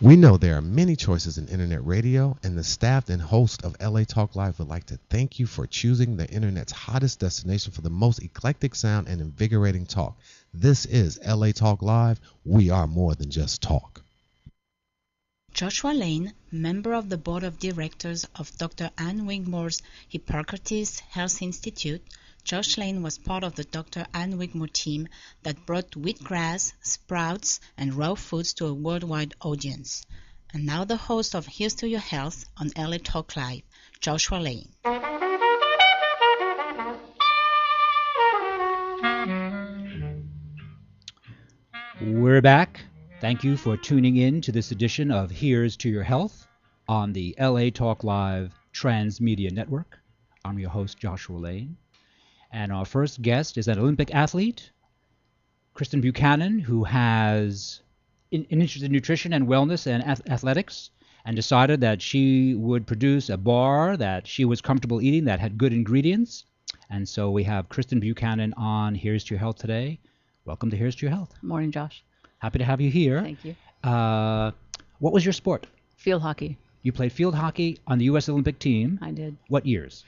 We know there are many choices in internet radio, and the staff and host of LA Talk Live would like to thank you for choosing the internet's hottest destination for the most eclectic sound and invigorating talk. This is LA Talk Live. We are more than just talk. Joshua Lane, member of the board of directors of Dr. Ann Wigmore's Hippocrates Health Institute, Josh Lane was part of the Dr. Ann Wigmore team that brought wheatgrass, sprouts, and raw foods to a worldwide audience. And now the host of Here's to Your Health on LA Talk Live, Joshua Lane. We're back. Thank you for tuning in to this edition of Here's to Your Health on the LA Talk Live Transmedia Network. I'm your host, Joshua Lane. And our first guest is an Olympic athlete, Kristen Buchanan, who has an interest in nutrition and wellness and athletics, and decided that she would produce a bar that she was comfortable eating that had good ingredients. And so we have Kristen Buchanan on Here's to Your Health today. Welcome to Here's to Your Health. Morning, Josh. Happy to have you here. Thank you. What was your sport? Field hockey. You played field hockey on the U.S. Olympic team. I did. What years?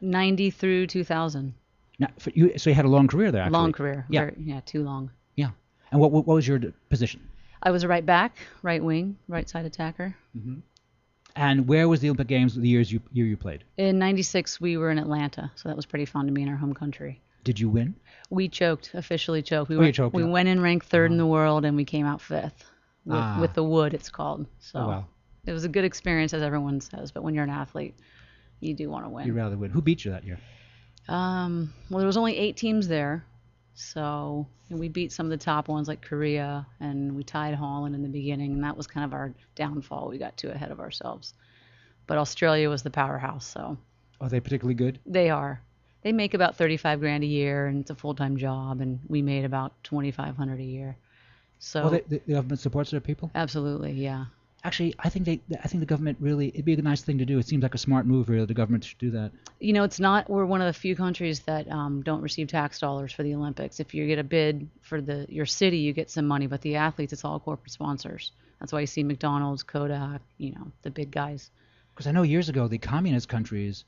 90 through 2000. Now, so you had a long career there, actually. Long career. Yeah. Too long. Yeah. And what was your position? I was a right back, right wing, right side attacker. Mm-hmm. And where was the Olympic Games the year you played? In 96, we were in Atlanta, so that was pretty fun to be in our home country. Did you win? We officially choked. You choked. We went in ranked third in the world, and we came out fifth with the wood, it's called. So It was a good experience, as everyone says, but when you're an athlete, you do want to win. You'd rather win. Who beat you that year? Well, there was only 8 teams there, so we beat some of the top ones like Korea, and we tied Holland in the beginning, and that was kind of our downfall. We got too ahead of ourselves. But Australia was the powerhouse, so. Are they particularly good? They are. They make about $35,000 a year, and it's a full-time job, and we made about $2,500 a year. So. Well, the government supports their people? Absolutely, yeah. Actually, I think the government really, it'd be a nice thing to do. It seems like a smart move, really. The government should do that. You know, it's not. We're one of the few countries that don't receive tax dollars for the Olympics. If you get a bid for your city, you get some money, but the athletes, it's all corporate sponsors. That's why you see McDonald's, Kodak, the big guys. Because I know years ago, the communist countries,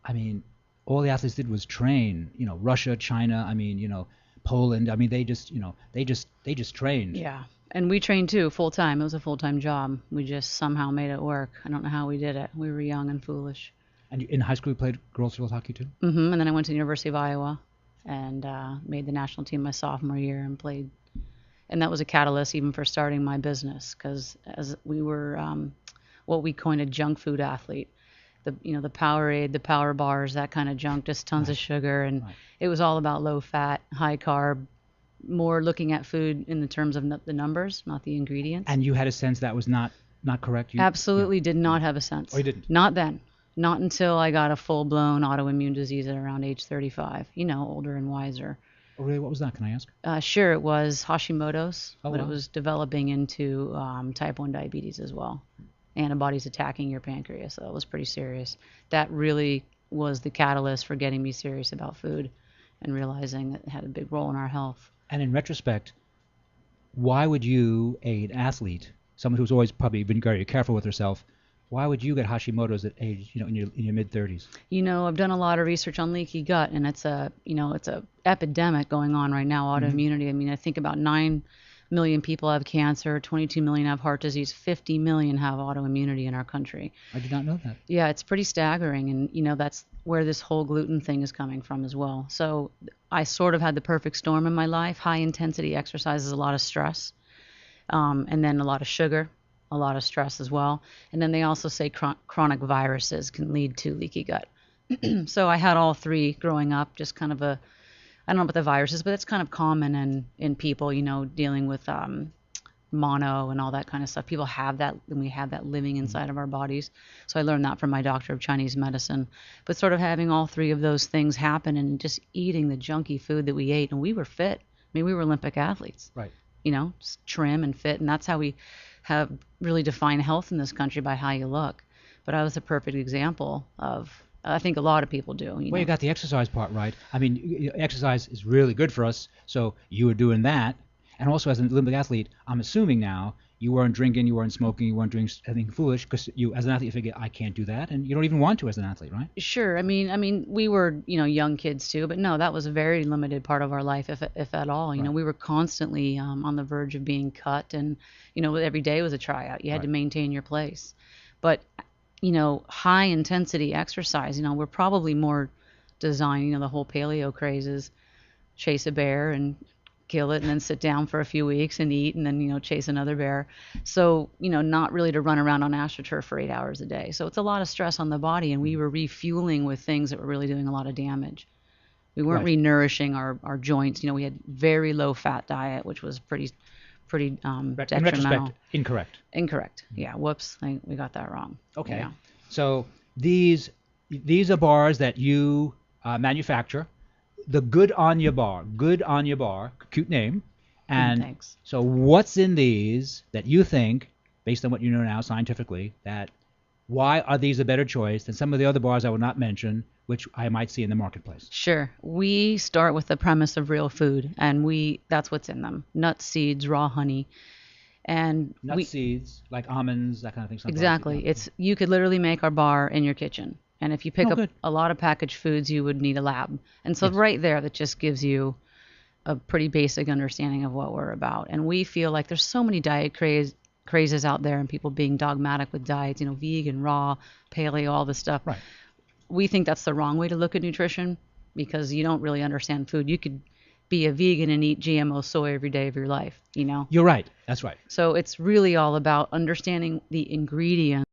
I mean, all the athletes did was train. Russia, China, Poland. I mean, they just trained. Yeah. And we trained too, full time. It was a full time job. We just somehow made it work. I don't know how we did it. We were young and foolish. And in high school, you played girls field hockey too? Mm-hmm. And then I went to the University of Iowa and made the national team my sophomore year and played. And that was a catalyst even for starting my business, because as we were what we coined a junk food athlete. The Powerade, the power bars, that kind of junk, just tons of sugar, and it was all about low fat, high carb. More looking at food in the terms of the numbers, not the ingredients. And you had a sense that was not correct? Absolutely did not have a sense. Oh, you didn't? Not then. Not until I got a full-blown autoimmune disease at around age 35. Older and wiser. Oh, really? What was that? Can I ask? Sure, it was Hashimoto's, but it was developing into type 1 diabetes as well. Antibodies attacking your pancreas, so it was pretty serious. That really was the catalyst for getting me serious about food and realizing that it had a big role in our health. And in retrospect, why would you, an athlete, someone who's always probably been very careful with herself, why would you get Hashimoto's at age, in your mid-30s? I've done a lot of research on leaky gut, and it's a epidemic going on right now, autoimmunity. Mm-hmm. I think about 9 million people have cancer, 22 million have heart disease, 50 million have autoimmunity in our country. I did not know that. Yeah, it's pretty staggering, and that's where this whole gluten thing is coming from as well. So I sort of had the perfect storm in my life. High intensity exercise is a lot of stress, and then a lot of sugar, a lot of stress as well. And then they also say chronic viruses can lead to leaky gut. So I had all three growing up, just kind of I don't know about the viruses, but it's kind of common in people, dealing with mono and all that kind of stuff. People have that, and we have that living inside of our bodies. So I learned that from my doctor of Chinese medicine. But sort of having all three of those things happen and just eating the junky food that we ate, and we were fit. We were Olympic athletes. Right. Just trim and fit, and that's how we have really defined health in this country, by how you look. But I was a perfect example of, I think a lot of people do. Well, you got the exercise part right. Exercise is really good for us, so you were doing that. And also as an Olympic athlete, I'm assuming now you weren't drinking, you weren't smoking, you weren't doing anything foolish, because you, as an athlete, you figure, I can't do that, and you don't even want to as an athlete, right? Sure. I mean, we were, young kids too, but no, that was a very limited part of our life, if at all. Right. We were constantly on the verge of being cut, and every day was a tryout. You had to Right. maintain your place. But high intensity exercise, we're probably more designed. The whole paleo craze is chase a bear and kill it and then sit down for a few weeks and eat and then chase another bear. So not really to run around on AstroTurf for 8 hours a day. So it's a lot of stress on the body, and we were refueling with things that were really doing a lot of damage. We weren't Right. renourishing our joints. We had very low fat diet, which was pretty In detrimental. retrospect, incorrect. Incorrect. Yeah. Whoops. We got that wrong. Okay. Yeah. So these are bars that you manufacture. The Good Anya bar, cute name. And Thanks. so what's in these that you think, based on what you know now scientifically, that why are these a better choice than some of the other bars I will not mention, which I might see in the marketplace? Sure. We start with the premise of real food, and that's what's in them: nuts, seeds, raw honey, and Nut seeds, like almonds, that kind of thing. sunflower seeds, exactly. yeah. You could literally make our bar in your kitchen. And if you pick Oh, up good. a lot of packaged foods, you would need a lab. And so Yes. right there, that just gives you a pretty basic understanding of what we're about. And we feel like there's so many diet crazes out there, and people being dogmatic with diets, vegan, raw, paleo, all this stuff. Right. We think that's the wrong way to look at nutrition, because you don't really understand food. You could be a vegan and eat GMO soy every day of your life, You're right. That's right. So it's really all about understanding the ingredients